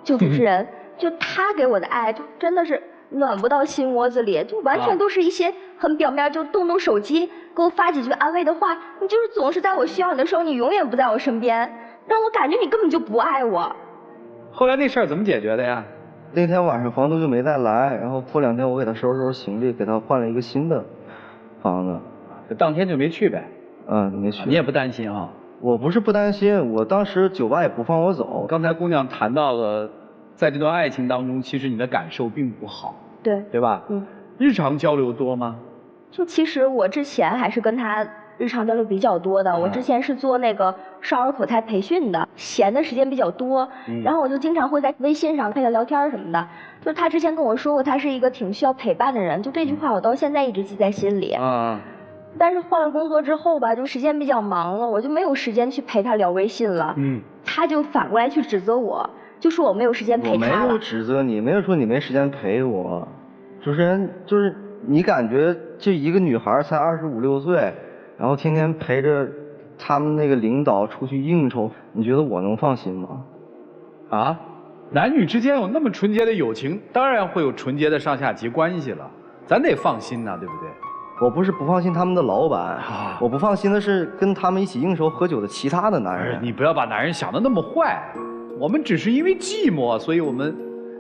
Speaker 11: 就主持人，就他给我的爱，就真的是暖不到心窝子里，就完全都是一些很表面，就动动手机给我发几句安慰的话，你就是总是在我需要你的时候，你永远不在我身边，让我感觉你根本就不爱我。
Speaker 2: 后来那事儿怎么解决的呀？
Speaker 10: 那天晚上房东就没再来，然后过2天我给他收拾行李，给他换了一个新的房子。
Speaker 2: 当天就没去呗？
Speaker 10: 没去。
Speaker 2: 你也不担心啊？
Speaker 10: 我不是不担心，我当时酒吧也不放我走。
Speaker 2: 刚才姑娘谈到了，在这段爱情当中，其实你的感受并不好，对吧？日常交流多吗？
Speaker 11: 就其实我之前还是跟他日常交流比较多的，我之前是做那个少儿口才培训的，闲的时间比较多，然后我就经常会在微信上跟他聊天什么的。就是他之前跟我说过，他是一个挺需要陪伴的人，就这句话我到现在一直记在心里。但是换了工作之后吧，就时间比较忙了，我就没有时间去陪他聊微信了。他就反过来去指责我，就说我没有时间陪他了。
Speaker 10: 我没有指责你，没有说你没时间陪我。主持人，就是你感觉这一个女孩才25、26岁，然后天天陪着他们那个领导出去应酬，你觉得我能放心吗？
Speaker 2: 男女之间有那么纯洁的友情，当然会有纯洁的上下级关系了，咱得放心呐，对不对？
Speaker 10: 我不是不放心他们的老板，我不放心的是跟他们一起应酬喝酒的其他的男人。
Speaker 2: 你不要把男人想得那么坏，我们只是因为寂寞，所以我们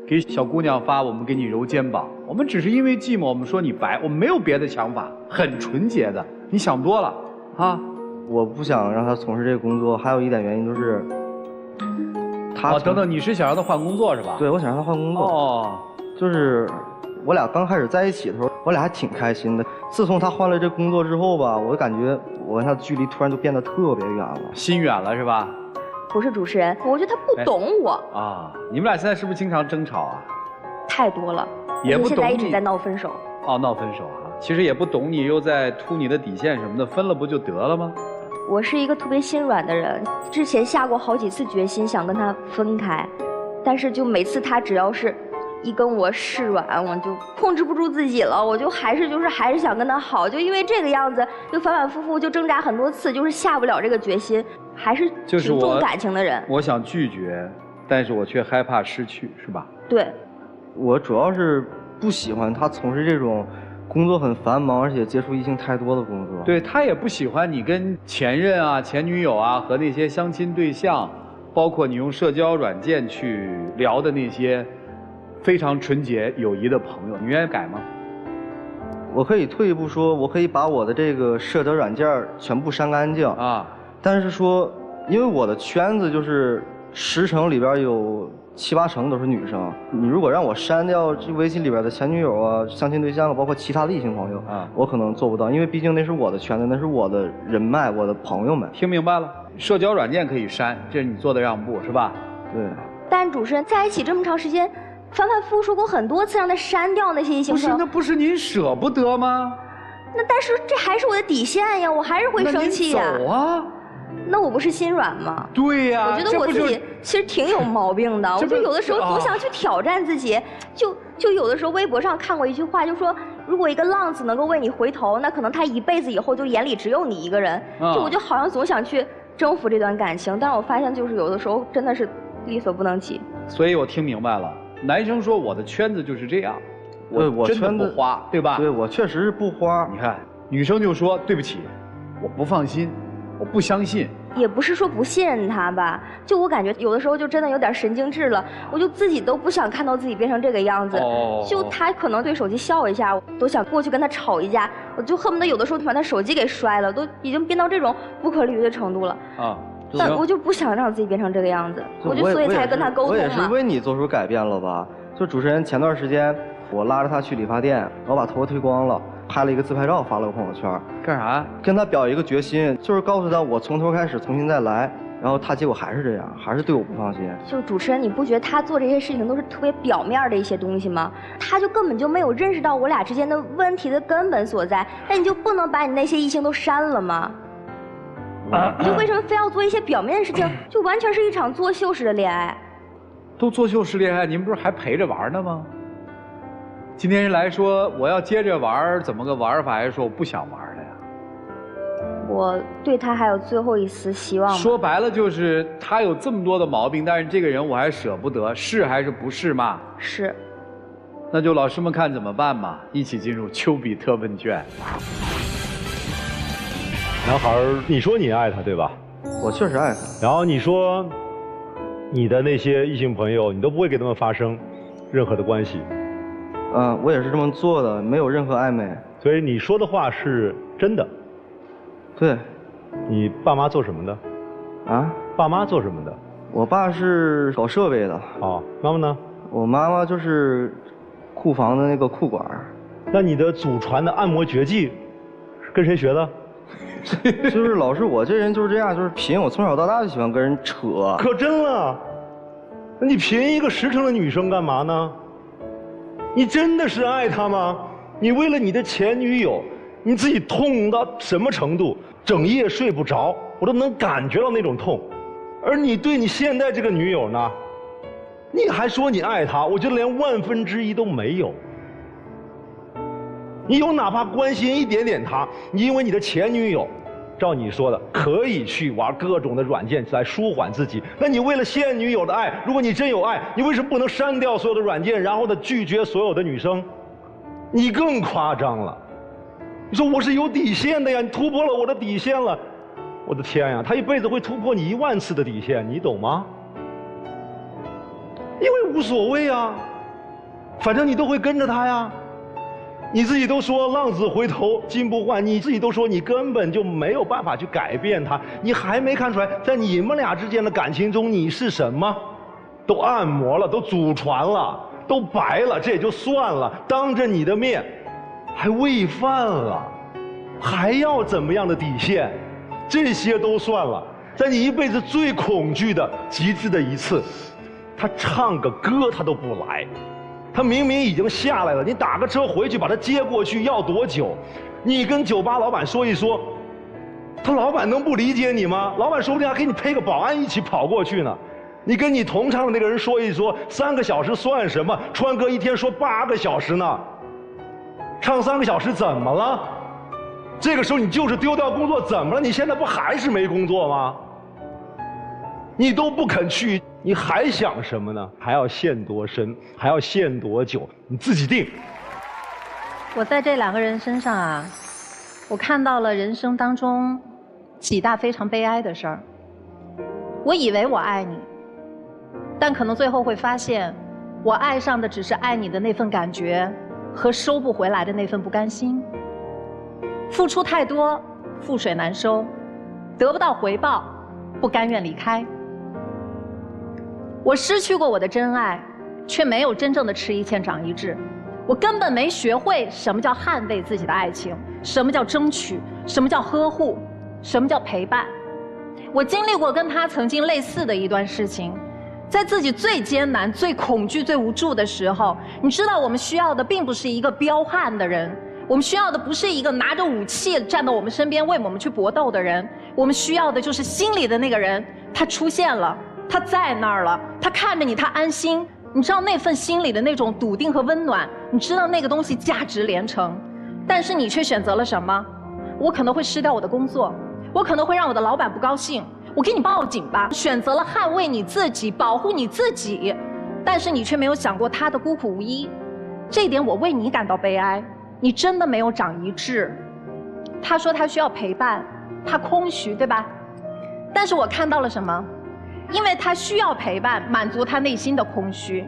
Speaker 2: 给小姑娘发我们给你揉肩膀，我们只是因为寂寞，我们说你白，我们没有别的想法，很纯洁的，你想多了啊。
Speaker 10: 我不想让他从事这个工作，还有一点原因就是他
Speaker 2: 等等，你是想让他换工作是吧？
Speaker 10: 对，我想让他换工作。就是我俩刚开始在一起的时候，我俩还挺开心的。自从他换了这工作之后吧，我感觉我跟他的距离突然就变得特别远了，
Speaker 2: 心远了是吧？
Speaker 11: 不是主持人，我觉得他不懂我。
Speaker 2: 你们俩现在是不是经常争吵啊？
Speaker 11: 太多了，
Speaker 2: 也不懂你，
Speaker 11: 现在一直在闹分手。
Speaker 2: 闹分手啊？其实也不懂你，又在突你的底线什么的，分了不就得了吗？
Speaker 11: 我是一个特别心软的人，之前下过好几次决心想跟他分开，但是就每次他只要是一跟我示软，我就控制不住自己了，我就还是想跟他好，就因为这个样子，就反反复复就挣扎很多次，就是下不了这个决心，还是挺重感情的人。
Speaker 2: 我想拒绝，但是我却害怕失去，是吧？
Speaker 11: 对，
Speaker 10: 我主要是不喜欢他从事这种工作很繁忙而且接触异性太多的工作。
Speaker 2: 对，他也不喜欢你跟前任啊、前女友啊和那些相亲对象，包括你用社交软件去聊的那些非常纯洁友谊的朋友，你愿意改吗？
Speaker 10: 我可以退一步说，我可以把我的这个社交软件全部删干净但是说，因为我的圈子就是10成里边有7、8成都是女生，你如果让我删掉这微信里边的前女友啊、相亲对象，包括其他的异性朋友我可能做不到，因为毕竟那是我的圈子，那是我的人脉，我的朋友们。
Speaker 2: 听明白了，社交软件可以删，这是你做的让步是吧？
Speaker 10: 对。
Speaker 11: 但主持人在一起这么长时间，反反复复说过很多次让他删掉那些异性朋友。
Speaker 2: 那不是您舍不得吗？
Speaker 11: 那但是这还是我的底线呀，我还是会生气呀。
Speaker 2: 那你走啊。
Speaker 11: 那我不是心软吗？
Speaker 2: 对呀，
Speaker 11: 我觉得我自己其实挺有毛病的，我就有的时候总想去挑战自己，就有的时候微博上看过一句话，就说如果一个浪子能够为你回头，那可能他一辈子以后就眼里只有你一个人。就我就好像总想去征服这段感情，但是我发现就是有的时候真的是力所不能及。
Speaker 2: 所以我听明白了，男生说我的圈子就是这样，
Speaker 10: 我
Speaker 2: 真的不花，对吧？
Speaker 10: 对，我确实是不花。
Speaker 2: 你看，女生就说对不起，我不放心。我不相信，
Speaker 11: 也不是说不信任他吧，就我感觉有的时候就真的有点神经质了，我就自己都不想看到自己变成这个样子。就他可能对手机笑一下，我都想过去跟他吵一架，我就恨不得有的时候把他手机给摔了，都已经变到这种不可理喻的程度了。但我就不想让自己变成这个样子，我就所以才跟他沟通嘛。
Speaker 10: 我也是为你做出改变了吧？就主持人前段时间我拉着他去理发店，然后把头发推光了。拍了一个自拍照发了个朋友圈。
Speaker 2: 干啥？
Speaker 10: 跟他表一个决心，就是告诉他我从头开始重新再来。然后他结果还是这样，还是对我不放心。
Speaker 11: 就主持人，你不觉得他做这些事情都是特别表面的一些东西吗？他就根本就没有认识到我俩之间的问题的根本所在。那你就不能把你那些异性都删了吗？你就为什么非要做一些表面的事情？就完全是一场作秀式的恋爱。
Speaker 2: 都作秀式恋爱，您不是还陪着玩呢吗？今天人来说我要接着玩，怎么个玩法？还是说我不想玩了呀？
Speaker 11: 我对他还有最后一丝希望。
Speaker 2: 说白了就是他有这么多的毛病，但是这个人我还舍不得，是还是不是嘛？
Speaker 11: 是。
Speaker 2: 那就老师们看怎么办吧。一起进入丘比特问卷。
Speaker 5: 男孩，你说你爱他对吧？
Speaker 10: 我确实爱他。
Speaker 5: 然后你说，你的那些异性朋友，你都不会给他们发生任何的关系。
Speaker 10: 我也是这么做的，没有任何暧昧。
Speaker 5: 所以你说的话是真的。
Speaker 10: 对。
Speaker 5: 你爸妈做什么的？
Speaker 10: 啊？
Speaker 5: 爸妈做什么的？
Speaker 10: 我爸是搞设备的。
Speaker 5: 好，妈妈呢？
Speaker 10: 我妈妈就是库房的那个库管。
Speaker 5: 那你的祖传的按摩绝技，跟谁学的？
Speaker 10: 就是老师，我这人就是这样，就是贫。我从小到大就喜欢跟人扯。
Speaker 5: 可真了？那你贫一个实诚的女生干嘛呢？你真的是爱她吗？你为了你的前女友，你自己痛到什么程度？整夜睡不着，我都能感觉到那种痛。而你对你现在这个女友呢，你还说你爱她，我觉得连1/1000都没有。你有哪怕关心一点点她，你因为你的前女友，照你说的可以去玩各种的软件来舒缓自己，那你为了现女友的爱，如果你真有爱，你为什么不能删掉所有的软件，然后呢拒绝所有的女生？你更夸张了。你说我是有底线的呀，你突破了我的底线了。我的天呀，他一辈子会突破你10000次的底线，你懂吗？因为无所谓啊，反正你都会跟着他呀。你自己都说浪子回头金不换，你自己都说你根本就没有办法去改变他，你还没看出来，在你们俩之间的感情中你是什么？都按摩了，都祖传了，都白了，这也就算了，当着你的面还喂饭了，还要怎么样的底线？这些都算了，在你一辈子最恐惧的极致的一次，他唱个歌他都不来。他明明已经下来了，你打个车回去把他接过去要多久？你跟酒吧老板说一说，他老板能不理解你吗？老板说不定还给你配个保安一起跑过去呢。你跟你同唱的那个人说一说，3个小时算什么？川哥一天说8个小时呢，唱3个小时怎么了？这个时候你就是丢掉工作，怎么了？你现在不还是没工作吗？你都不肯去，你还想什么呢？还要陷多深？还要陷多久？你自己定。
Speaker 6: 我在这2个人身上啊，我看到了人生当中几大非常悲哀的事儿。我以为我爱你，但可能最后会发现，我爱上的只是爱你的那份感觉和收不回来的那份不甘心。付出太多，覆水难收，得不到回报，不甘愿离开。我失去过我的真爱，却没有真正的吃一堑长一智。我根本没学会什么叫捍卫自己的爱情，什么叫争取，什么叫呵护，什么叫陪伴。我经历过跟他曾经类似的一段事情，在自己最艰难、最恐惧、最无助的时候，你知道我们需要的并不是一个彪悍的人，我们需要的不是一个拿着武器站到我们身边为我们去搏斗的人，我们需要的就是心里的那个人，他出现了，他在那儿了，他看着你，他安心。你知道那份心里的那种笃定和温暖，你知道那个东西价值连城，但是你却选择了什么？我可能会失掉我的工作，我可能会让我的老板不高兴，我给你报警吧。选择了捍卫你自己，保护你自己，但是你却没有想过他的孤苦无依。这一点我为你感到悲哀，你真的没有长一智。他说他需要陪伴，他空虚，对吧？但是我看到了什么？因为他需要陪伴，满足他内心的空虚，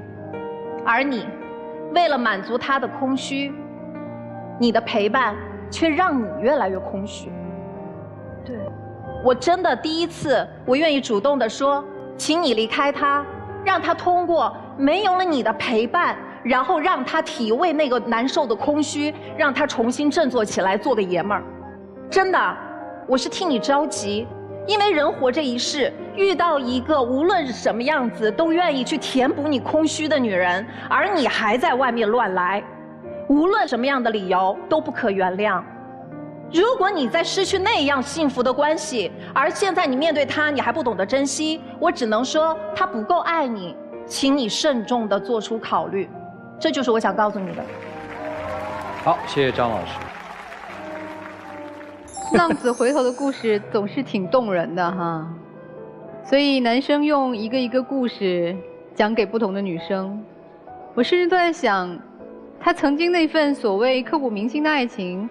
Speaker 6: 而你为了满足他的空虚，你的陪伴却让你越来越空虚。对，我真的第一次，我愿意主动地说，请你离开他，让他通过没有了你的陪伴，然后让他体味那个难受的空虚，让他重新振作起来，做个爷们儿。真的，我是替你着急，因为人活这一世，遇到一个无论是什么样子都愿意去填补你空虚的女人，而你还在外面乱来，无论什么样的理由都不可原谅。如果你在失去那样幸福的关系，而现在你面对他，你还不懂得珍惜，我只能说他不够爱你，请你慎重地做出考虑。这就是我想告诉你的。
Speaker 2: 好，谢谢张老师。
Speaker 7: 浪子回头的故事总是挺动人的哈，所以男生用一个一个故事讲给不同的女生。我甚至都在想，他曾经那份所谓刻骨铭心的爱情，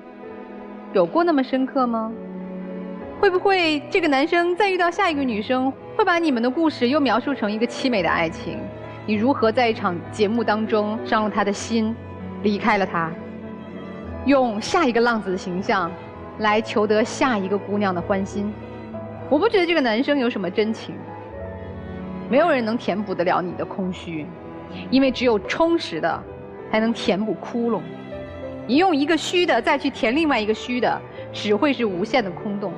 Speaker 7: 有过那么深刻吗？会不会这个男生再遇到下一个女生，会把你们的故事又描述成一个凄美的爱情？你如何在一场节目当中伤了他的心，离开了他，用下一个浪子的形象来求得下一个姑娘的欢心？我不觉得这个男生有什么真情，没有人能填补得了你的空虚，因为只有充实的才能填补窟窿。你用一个虚的再去填另外一个虚的，只会是无限的空洞。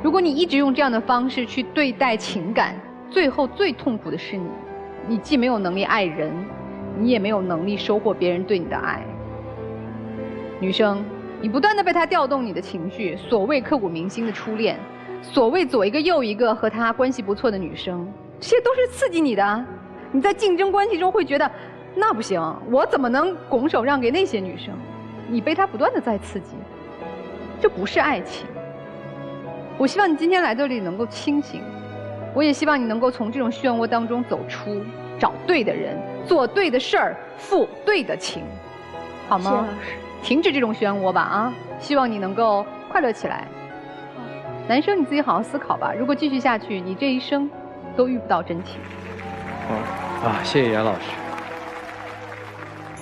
Speaker 7: 如果你一直用这样的方式去对待情感，最后最痛苦的是你，你既没有能力爱人，你也没有能力收获别人对你的爱。女生，你不断地被他调动你的情绪，所谓刻骨铭心的初恋，所谓左一个右一个和他关系不错的女生，这些都是刺激你的。你在竞争关系中会觉得那不行，我怎么能拱手让给那些女生？你被他不断地在刺激，这不是爱情。我希望你今天来这里能够清醒，我也希望你能够从这种漩涡当中走出，找对的人，做对的事儿，负对的情，好吗？谢老师，停止这种漩涡吧啊！希望你能够快乐起来。男生你自己好好思考吧，如果继续下去，你这一生都遇不到真情。
Speaker 2: 好啊，谢谢严老师。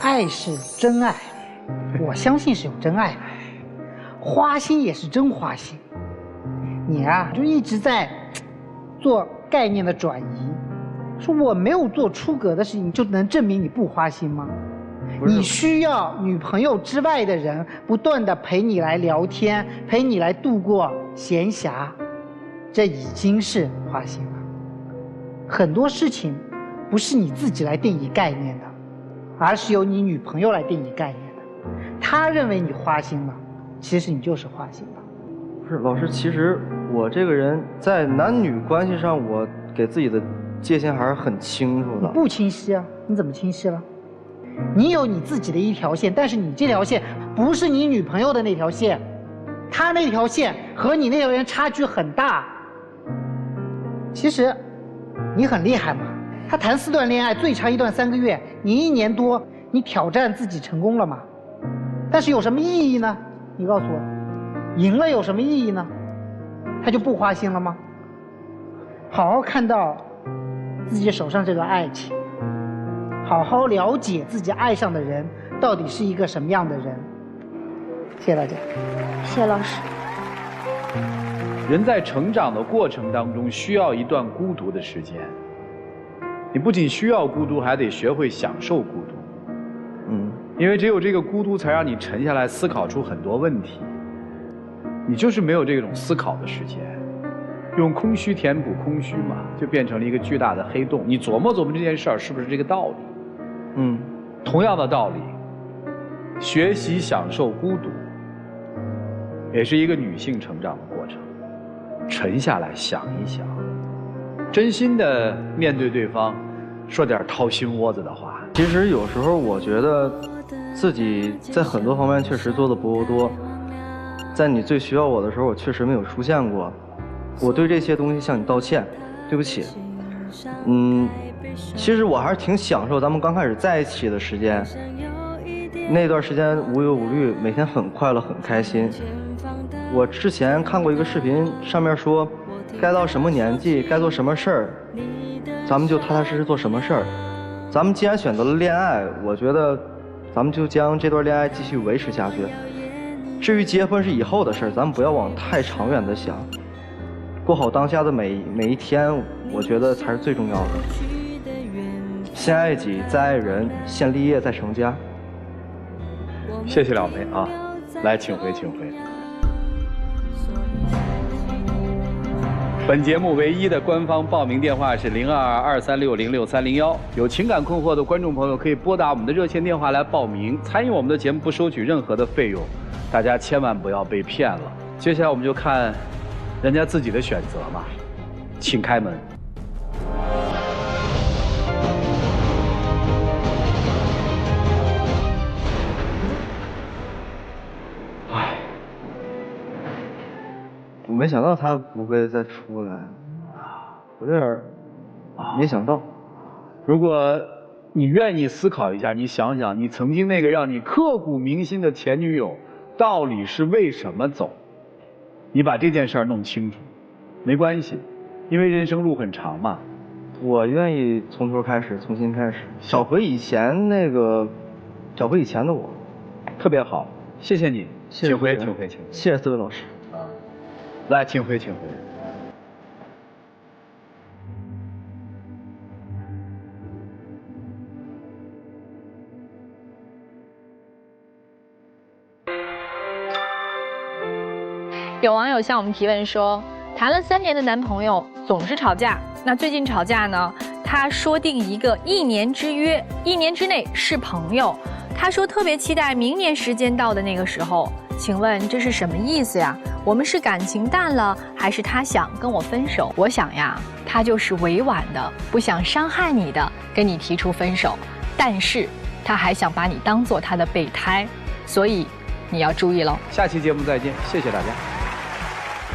Speaker 8: 爱是真爱，我相信是有真爱的，花心也是真花心。你啊，就一直在做概念的转移，说我没有做出格的事情，就能证明你不花心吗？你需要女朋友之外的人不断的陪你来聊天，陪你来度过闲暇，这已经是花心了。很多事情不是你自己来定义概念的，而是由你女朋友来定义概念的。她认为你花心了，其实你就是花心了。
Speaker 10: 不是老师，其实我这个人在男女关系上，我给自己的界限还是很清楚的。
Speaker 8: 你不清晰啊？你怎么清晰了？你有你自己的一条线，但是你这条线不是你女朋友的那条线，她那条线和你那条线差距很大。其实你很厉害嘛，她谈4段恋爱，最长一段3个月，你1年多，你挑战自己成功了嘛？但是有什么意义呢？你告诉我，赢了有什么意义呢？她就不花心了吗？好好看到自己手上这个爱情，好好了解自己爱上的人到底是一个什么样的人。谢谢大家。
Speaker 11: 谢谢老师。
Speaker 2: 人在成长的过程当中需要一段孤独的时间，你不仅需要孤独，还得学会享受孤独。因为只有这个孤独才让你沉下来思考出很多问题。你就是没有这种思考的时间，用空虚填补空虚嘛，就变成了一个巨大的黑洞。你琢磨琢磨这件事儿是不是这个道理？同样的道理，学习享受孤独，也是一个女性成长的过程。沉下来想一想，真心的面对对方，说点掏心窝子的话。
Speaker 10: 其实有时候我觉得自己在很多方面确实做的不够多，在你最需要我的时候，我确实没有出现过。我对这些东西向你道歉，对不起。其实我还是挺享受咱们刚开始在一起的时间，那段时间无忧无虑，每天很快乐很开心。我之前看过一个视频，上面说该到什么年纪该做什么事儿，咱们就踏踏实实做什么事儿。咱们既然选择了恋爱，我觉得咱们就将这段恋爱继续维持下去。至于结婚是以后的事儿，咱们不要往太长远的想，过好当下的每一天，我觉得才是最重要的。先爱己，再爱人，先立业，再成家。
Speaker 2: 谢谢两位啊，来，请回，请回。本节目唯一的官方报名电话是0223606301，有情感困惑的观众朋友可以拨打我们的热线电话来报名参与我们的节目，不收取任何的费用，大家千万不要被骗了。接下来我们就看人家自己的选择嘛，请开门。
Speaker 10: 我没想到他不会再出来，我有点没想到。
Speaker 2: 如果你愿意思考一下，你想想你曾经那个让你刻骨铭心的前女友到底是为什么走，你把这件事儿弄清楚，没关系，因为人生路很长嘛。
Speaker 10: 我愿意从头开始，重新开始，找回以前的我，
Speaker 2: 特别好，谢谢你，请回，请回，请回，
Speaker 10: 谢谢思文老师。
Speaker 2: 来，请回，请回。
Speaker 12: 有网友向我们提问说，谈了3年的男朋友总是吵架，那最近吵架呢？他说定一个1年之约，1年之内是朋友。他说特别期待明年时间到的那个时候。请问这是什么意思呀？我们是感情淡了，还是他想跟我分手？我想呀，他就是委婉的，不想伤害你的，跟你提出分手，但是他还想把你当做他的备胎，所以你要注意喽。
Speaker 2: 下期节目再见，谢谢大家。